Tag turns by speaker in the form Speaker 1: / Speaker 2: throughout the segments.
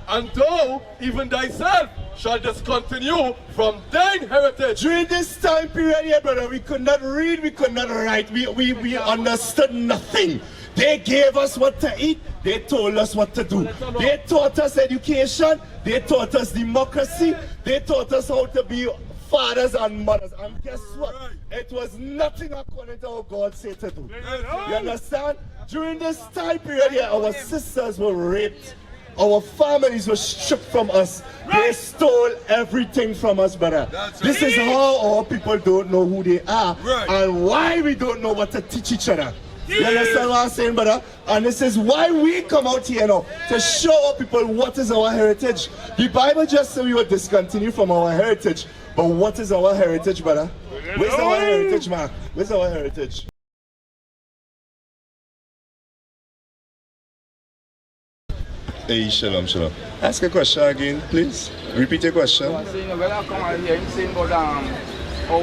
Speaker 1: And thou, even thyself, shall discontinue from thine heritage.
Speaker 2: During this time period here, brother, we could not read, we could not write, we understood nothing. They gave us what to eat, they told us what to do. They taught us education, they taught us democracy, they taught us how to be fathers and mothers. And guess what? It was nothing according to what God said to do. You understand? During this time period here, our sisters were raped. Our families were stripped from us. They stole everything from us, brother. This is how our people don't know who they are and why we don't know what to teach each other. You understand what I'm saying, brother? And this is why we come out here now, to show our people what is our heritage. The Bible just said we will discontinue from our heritage. But what is our heritage, brother? Where's our heritage, man? Where's our heritage? Hey, shalom, shalom. Ask a question again, please. Repeat your question.
Speaker 3: I'm saying, when I come out here, I'm saying about how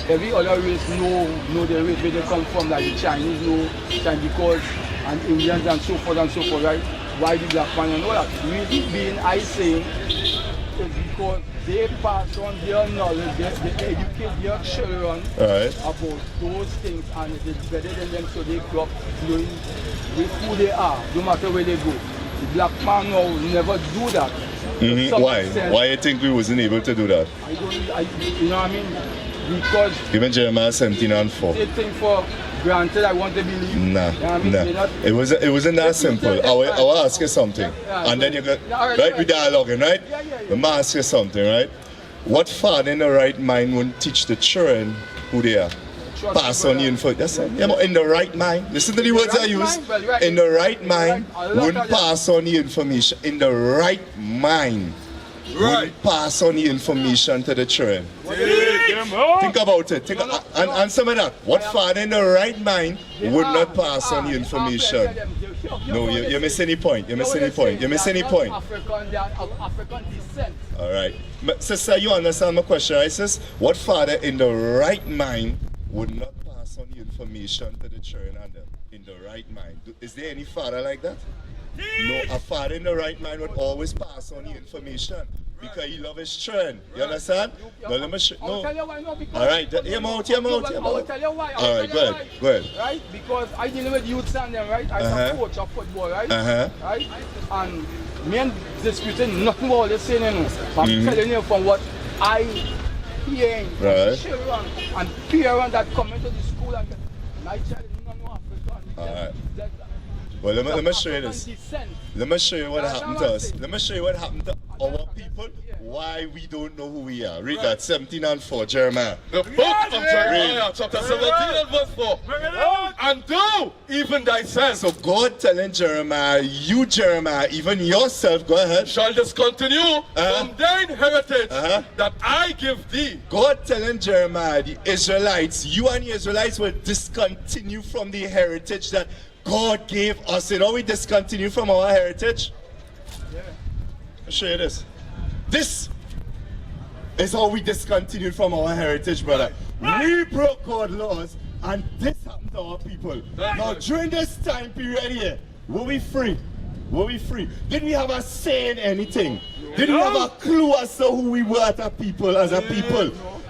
Speaker 3: every other race know the race where they come from, like the Chinese know Chinese because, and Indians and so forth, right? Why the black man and all that? Reason being, I say, is because they pass on their knowledge, they educate their children about those things, and it is better than them, so they grow up knowing who they are, no matter where they go. The black man now never do that.
Speaker 2: Why? Why you think we wasn't able to do that?
Speaker 3: I don't, you know what I mean? Because
Speaker 2: given Jeremiah 17:4.
Speaker 3: They think for granted I want to believe.
Speaker 2: Nah,
Speaker 3: you know what I mean?
Speaker 2: nah. It wasn't that simple. I will ask you something. And then you go, right, we dialoguing, right? Let me ask you something, right? What father in the right mind wouldn't teach the children who they are? Pass on the info. That's it. Yeah, but in the right mind, listen to the words I use. In the right mind, wouldn't pass on the information. In the right mind, wouldn't pass on the information to the children. Think about it. And answer me that. What father in the right mind would not pass on the information? No, you're missing the point. You're missing the point. You're missing the point.
Speaker 3: African descent.
Speaker 2: All right. Sister, you understand my question, right, sis? What father in the right mind would not pass on the information to the children in the right mind? Is there any father like that? No, a father in the right mind would always pass on the information because he loves his children. You understand? No, let me no.
Speaker 3: Tell you why no, because
Speaker 2: all right, hear him out.
Speaker 3: I will tell you why.
Speaker 2: All right, go ahead.
Speaker 3: Right? Because I deal with youths and them, right? I'm a coach of football, right? Right? And me and disputing nothing about this saying, you know. I'm telling you from what I hear from children and parents that come into the school and my child is not African.
Speaker 2: All right. Well, let me show you this. Let me show you what happened to us. Let me show you what happened to our people, why we don't know who we are. Read that 17:4, Jeremiah.
Speaker 1: The book of Jeremiah, chapter 17 and verse 4. And thou, even thyself.
Speaker 2: So God telling Jeremiah, you Jeremiah, even yourself, go ahead.
Speaker 1: Shall discontinue from thine heritage that I give thee.
Speaker 2: God telling Jeremiah, the Israelites, you and the Israelites will discontinue from the heritage that God gave us. You know, we discontinue from our heritage. I'll show you this. This is how we discontinued from our heritage, brother. We broke God's laws, and this happened to our people. Now, during this time period here, were we free? Were we free? Did we have a say in anything? Did we have a clue as to who we were as a people?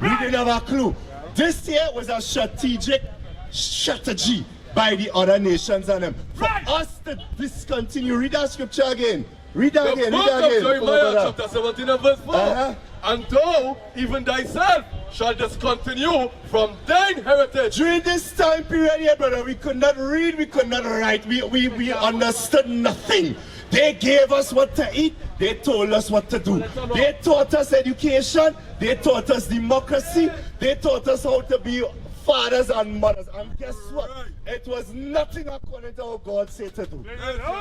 Speaker 2: We didn't have a clue. This here was a strategic strategy by the other nations and them. For us to discontinue. Read that scripture again. Read that again. Read that again.
Speaker 1: Jeremiah chapter 17 and verse 4. And thou, even thyself, shall discontinue from thine heritage.
Speaker 2: During this time period here, brother, we could not read, we could not write. We understood nothing. They gave us what to eat. They told us what to do. They taught us education. They taught us democracy. They taught us how to be fathers and mothers. And guess what? It was nothing according to what God said to do.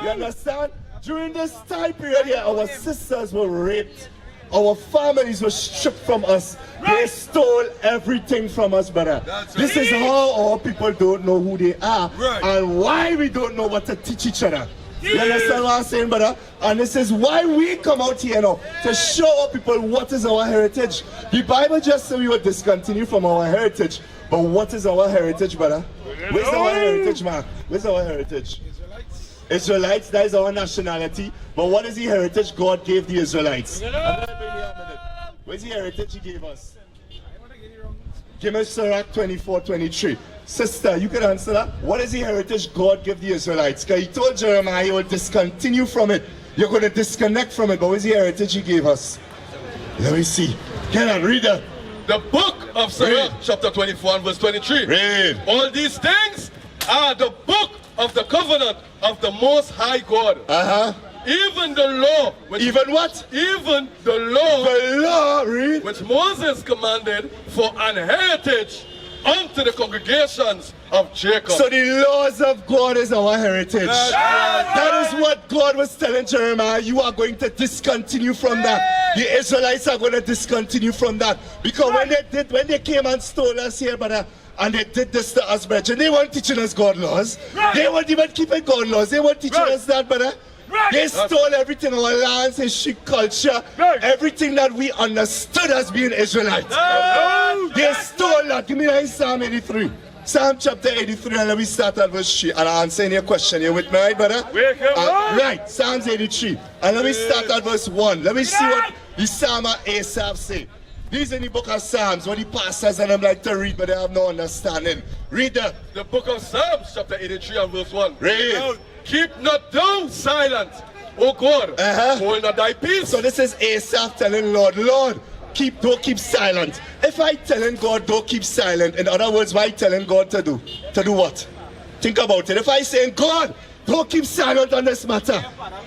Speaker 2: You understand? During this time period here, our sisters were raped. Our families were stripped from us. They stole everything from us, brother. This is how our people don't know who they are and why we don't know what to teach each other. You understand what I'm saying, brother? And this is why we come out here now, to show our people what is our heritage. The Bible just said we will discontinue from our heritage. But what is our heritage, brother? Where's our heritage, man? Where's our heritage? Israelites, that is our nationality. But what is the heritage God gave the Israelites? Where's the heritage he gave us? Give me Sirach 24:23. Sister, you can answer that. What is the heritage God gave the Israelites? Because he told Jeremiah you will discontinue from it. You're going to disconnect from it. But what is the heritage he gave us? Let me see. Can I read that?
Speaker 1: The book of Sirach, chapter 24 and verse 23.
Speaker 2: Read.
Speaker 1: All these things are the book of the covenant of the Most High God. Even the law.
Speaker 2: Even what?
Speaker 1: Even the law.
Speaker 2: The law, read.
Speaker 1: Which Moses commanded for an heritage unto the congregations of Jacob.
Speaker 2: So the laws of God is our heritage.
Speaker 1: That's right.
Speaker 2: That is what God was telling Jeremiah. You are going to discontinue from that. The Israelites are going to discontinue from that. Because when they came and stole us here, brother, and they did this to us, brother, they weren't teaching us God laws. They weren't even keeping God laws. They weren't teaching us that, brother. They stole everything, our lands, history, culture, everything that we understood as being Israelites. They stole that. Give me that in Psalm 83. Psalm chapter 83, and let me start at verse 3. And I'm answering your question. You with me, right, brother? Right, Psalms 83. And let me start at verse 1. Let me see what the Psalm of Asaph say. These in the book of Psalms, what the pastors and them like to read, but they have no understanding. Read that.
Speaker 1: The book of Psalms, chapter 83 and verse 1.
Speaker 2: Read.
Speaker 1: Keep not thou silent, O God, hold not thy peace.
Speaker 2: So this is Asaph telling Lord, Lord, don't keep silent. If I telling God, don't keep silent, in other words, what I telling God to do? To do what? Think about it. If I saying, God, don't keep silent on this matter.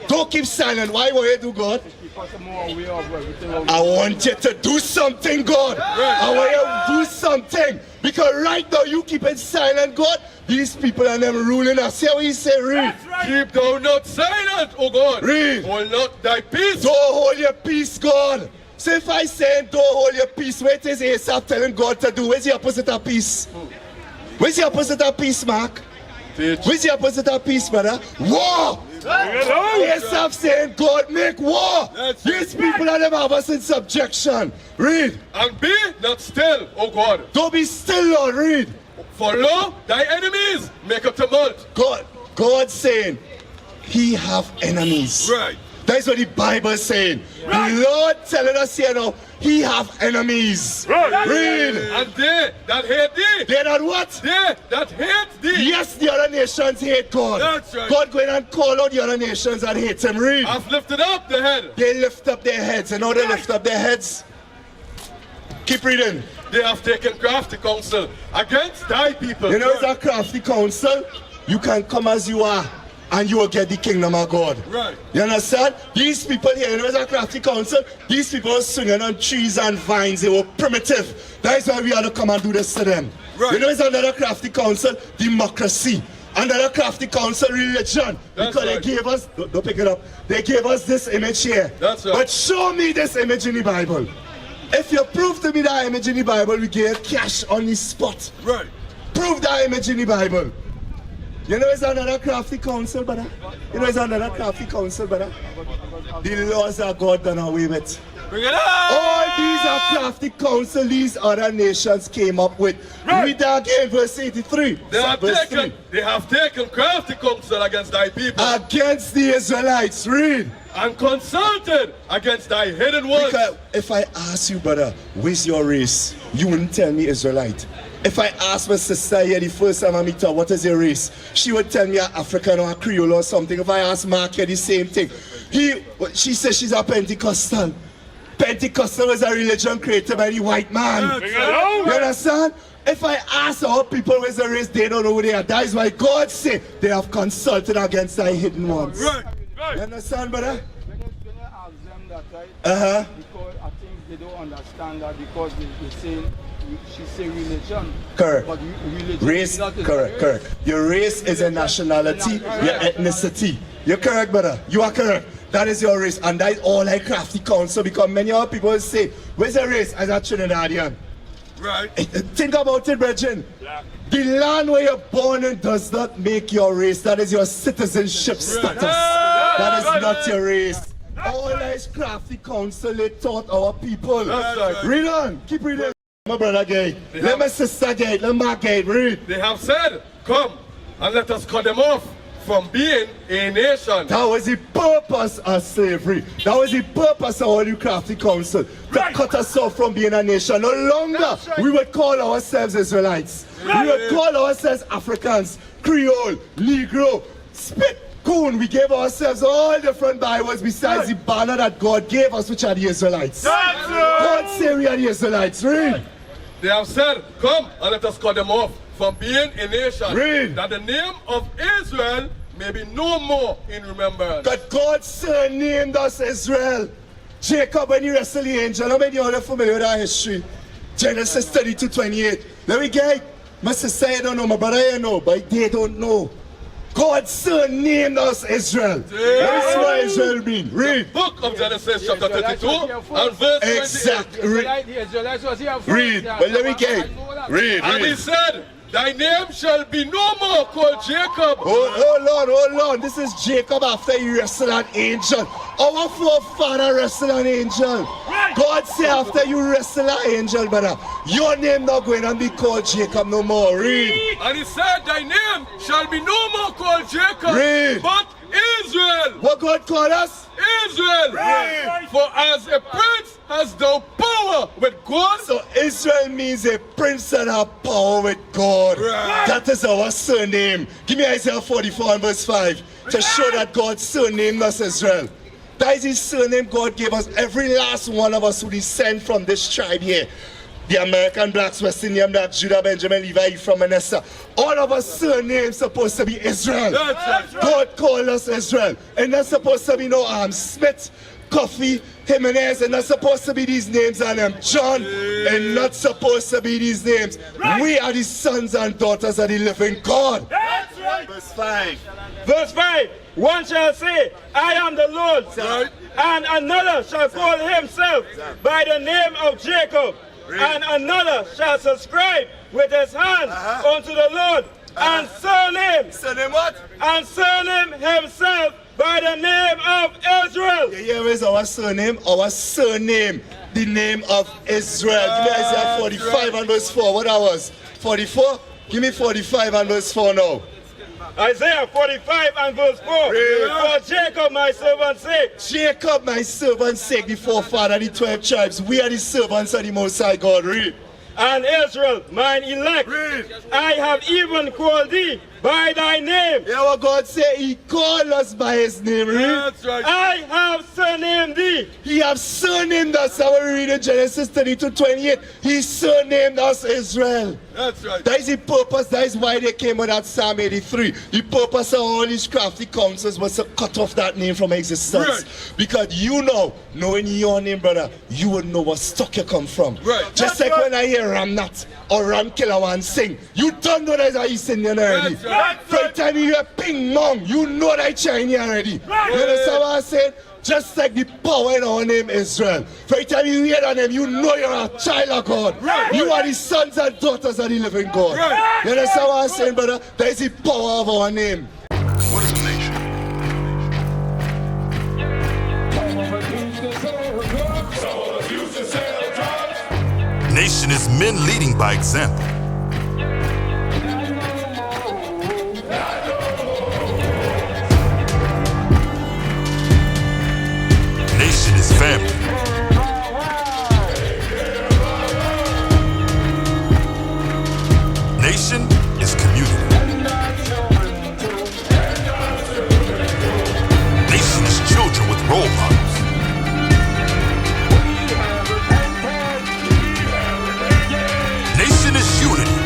Speaker 2: Don't keep silent. Why will you do, God? I want you to do something, God. I want you to do something. Because right now you keep it silent, God. These people and them ruling us. See how he say, read.
Speaker 1: Keep thou not silent, O God.
Speaker 2: Read.
Speaker 1: Hold not thy peace.
Speaker 2: Don't hold your peace, God. So if I say don't hold your peace, what is Asaph telling God to do? Where's the opposite of peace? Where's the opposite of peace, Mark? Where's the opposite of peace, brother? War! Asaph saying, God, make war. These people are them have us in subjection. Read.
Speaker 1: And be not still, O God.
Speaker 2: Don't be still, Lord. Read.
Speaker 1: For lo, thy enemies make a tumult.
Speaker 2: God saying, he have enemies.
Speaker 1: Right.
Speaker 2: That's what the Bible is saying. The Lord telling us here now, he have enemies. Read.
Speaker 1: And they that hate thee.
Speaker 2: They that what?
Speaker 1: They that hate thee.
Speaker 2: Yes, the other nations hate God.
Speaker 1: That's right.
Speaker 2: God going and call out the other nations that hate him. Read.
Speaker 1: Have lifted up the head.
Speaker 2: They lift up their heads. And how they lift up their heads? Keep reading.
Speaker 1: They have taken crafty counsel against thy people.
Speaker 2: You know it's a crafty counsel? You can come as you are, and you will get the kingdom of God.
Speaker 1: Right.
Speaker 2: You understand? These people here, you know, it's a crafty council. These people were swinging on trees and vines. They were primitive. That is why we had to come and do this to them.
Speaker 1: Right.
Speaker 2: You know, it's another crafty council, democracy. Another crafty council, religion.
Speaker 1: That's
Speaker 2: because
Speaker 1: right.
Speaker 2: they gave us, don't pick it up, they gave us this image here.
Speaker 1: That's right.
Speaker 2: But show me this image in the Bible. If you prove to me that image in the Bible, we give cash on the spot.
Speaker 1: Right.
Speaker 2: Prove that image in the Bible. You know it's another crafty council, brother. You know it's another crafty council, brother. The laws of God done away with.
Speaker 1: Bring it up!
Speaker 2: All these are crafty council these other nations came up with.
Speaker 1: Right.
Speaker 2: Read that again, verse 83.
Speaker 1: They have taken crafty counsel against thy people.
Speaker 2: Against the Israelites. Read.
Speaker 1: And consulted against thy hidden ones.
Speaker 2: Because if I ask you, brother, where's your race? You wouldn't tell me Israelite. If I ask my sister here the first time I meet her, what is your race? She would tell me an African or a Creole or something. If I ask Mark here, the same thing. She says she's a Pentecostal. Pentecostal is a religion created by the white man. You understand? If I ask our people where's the race, they don't know who they are. That is why God said they have consulted against thy hidden ones.
Speaker 1: Right.
Speaker 2: You understand, brother?
Speaker 3: When you ask them that, right? Because I think they don't understand that because they say, she say religion.
Speaker 2: Correct.
Speaker 3: But religion
Speaker 2: Race,
Speaker 3: is not
Speaker 2: correct. Your race is a nationality, your ethnicity. You're correct, brother. You are correct. That is your race, and that is all I crafty counsel because many other people say, where's your race as a Trinidadian?
Speaker 1: Right.
Speaker 2: Think about it, brethren. The land where you're born in does not make your race. That is your citizenship status. That is not your race. All that crafty counsel they taught our people. Read on. Keep reading. My brother gay. Let my sister gay. Let my gay. Read.
Speaker 1: They have said, come and let us cut them off from being a nation.
Speaker 2: That was the purpose of slavery. That was the purpose of Holy Crafty Council. To cut us off from being a nation. No longer we would call ourselves Israelites. We would call ourselves Africans, Creole, Negro, Spit, Coon. We gave ourselves all different Bibles besides the banner that God gave us, which are the Israelites. God say we are the Israelites. Read.
Speaker 1: They have said, come and let us cut them off from being a nation.
Speaker 2: Read.
Speaker 1: That the name of Israel may be no more in remembrance.
Speaker 2: That God surnamed us Israel. Jacob, when he wrestled the angel, how many of you are familiar with our history? Genesis 32:28. Let me get. My sister, I don't know, my brother, I know, but they don't know. God surnamed us Israel. That's what Israel means. Read.
Speaker 1: Book of Genesis chapter 32 and verse 28.
Speaker 2: Exactly. Read. But let me get. Read.
Speaker 1: And he said, thy name shall be no more called Jacob.
Speaker 2: Hold on. This is Jacob after he wrestled an angel. Our forefather wrestled an angel. God say after you wrestle an angel, brother, your name not going to be called Jacob no more. Read.
Speaker 1: And he said, thy name shall be no more called Jacob,
Speaker 2: Read.
Speaker 1: but Israel.
Speaker 2: What God call us?
Speaker 1: Israel.
Speaker 2: Read.
Speaker 1: For as a prince has thou power with God.
Speaker 2: So Israel means a prince that have power with God.
Speaker 1: Right.
Speaker 2: That is our surname. Give me Isaiah 44 and verse 5 to show that God surnamed us Israel. That is his surname God gave us. Every last one of us who descend from this tribe here. The American blacks, West Indian blacks, Judah, Benjamin, Levi, Ephraim, Manasseh. All of our surnames supposed to be Israel.
Speaker 1: That's right.
Speaker 2: God called us Israel. And that's supposed to be no Smith, Coffee, Jimenez, and not supposed to be these names on them. John, and not supposed to be these names. We are the sons and daughters of the living God.
Speaker 4: That's right.
Speaker 2: Verse 5.
Speaker 4: Verse 5. One shall say, I am the Lord,
Speaker 1: Right.
Speaker 4: and another shall call himself by the name of Jacob, and another shall subscribe with his hand unto the Lord, and surname,
Speaker 2: Surname what?
Speaker 4: and surname himself by the name of Israel.
Speaker 2: Here is our surname. Our surname, the name of Israel. Give me Isaiah 45 and verse 4. What that was? 44? Give me 45 and verse 4 now.
Speaker 4: Isaiah 45 and verse 4. For Jacob my servant's sake.
Speaker 2: Jacob, my servant's sake, the forefather of the 12 tribes. We are the servants of the Most High God. Read.
Speaker 4: And Israel, mine elect, I have even called thee by thy name.
Speaker 2: Yeah, what God say, he called us by his name. Read.
Speaker 1: That's right.
Speaker 4: I have surnamed thee.
Speaker 2: He have surnamed us. How we read in Genesis 32:28. He surnamed us Israel.
Speaker 1: That's right.
Speaker 2: That is the purpose. That is why they came with that Psalm 83. The purpose of all these crafty councils was to cut off that name from existence.
Speaker 1: Right.
Speaker 2: Because you know, knowing your name, brother, you would know what stock you come from.
Speaker 1: Right.
Speaker 2: Just like when I hear Ramnat or Ram Kilawan sing, you don't know that he's Indian already.
Speaker 1: That's right.
Speaker 2: From the time you hear Ping Mong, you know that Chinese already. You understand what I'm saying? Just like the power in our name Israel. Every time you hear that name, you know you're a child of God. You are the sons and daughters of the living God. You understand what I'm saying, brother? That is the power of our name.
Speaker 5: What is a nation? Nation is men leading by example. Nation is family. Nation is community. Nation is children with role models. Nation is unity.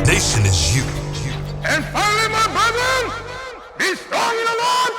Speaker 5: Nation is you.
Speaker 6: And finally, my brethren, be strong in the Lord